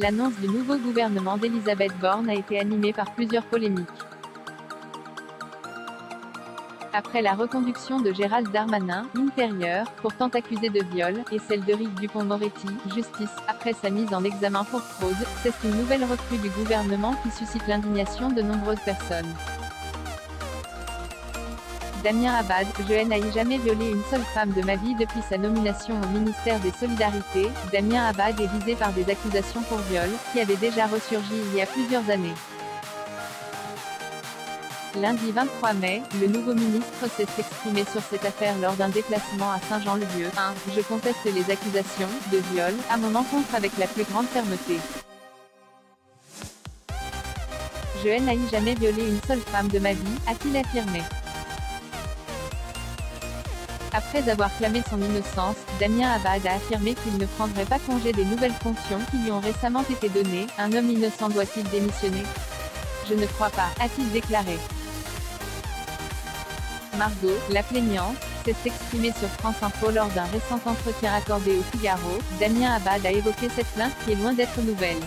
l'annonce du nouveau gouvernement d'Elisabeth Borne a été animée par plusieurs polémiques. Après la reconduction de Gérald Darmanin, Intérieur, pourtant accusé de viol, et celle d'Éric Dupond-Moretti, Justice, après sa mise en examen pour fraude, c'est une nouvelle recrue du gouvernement qui suscite l'indignation de nombreuses personnes. Damien Abad, je n'ai jamais violé une seule femme de ma vie depuis sa nomination au ministère des Solidarités. Damien Abad est visé par des accusations pour viol, qui avaient déjà ressurgi il y a plusieurs années. Lundi 23 mai, le nouveau ministre s'est exprimé sur cette affaire lors d'un déplacement à Saint-Jean-le-Vieux. 1. Je conteste les accusations de viol à mon encontre avec la plus grande fermeté. Je n'ai jamais violé une seule femme de ma vie, a-t-il affirmé. Après avoir clamé son innocence, Damien Abad a affirmé qu'il ne prendrait pas congé des nouvelles fonctions qui lui ont récemment été données. Un homme innocent doit-il démissionner? Je ne crois pas, a-t-il déclaré. Margot, la plaignante, s'est exprimée sur France Info lors d'un récent entretien accordé au Figaro. Damien Abad a évoqué cette plainte qui est loin d'être nouvelle.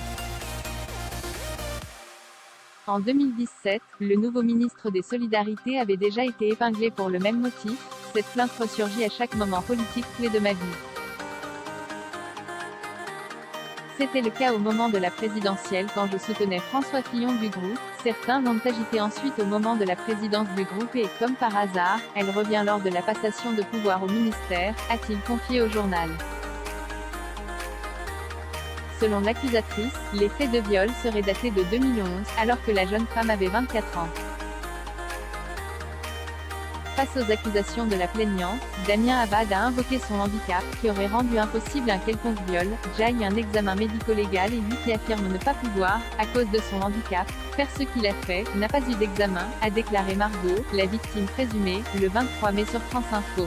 En 2017, le nouveau ministre des Solidarités avait déjà été épinglé pour le même motif. Cette plainte ressurgit à chaque moment politique clé de ma vie. C'était le cas au moment de la présidentielle quand je soutenais François Fillon du groupe. Certains l'ont agité ensuite au moment de la présidence du groupe et, comme par hasard, elle revient lors de la passation de pouvoir au ministère, a-t-il confié au journal. Selon l'accusatrice, les faits de viol seraient datés de 2011, alors que la jeune femme avait 24 ans. Face aux accusations de la plaignante, Damien Abad a invoqué son handicap, qui aurait rendu impossible un quelconque viol. J'ai eu un examen médico-légal et lui qui affirme ne pas pouvoir, à cause de son handicap, faire ce qu'il a fait, n'a pas eu d'examen, a déclaré Margot, la victime présumée, le 23 mai sur France Info.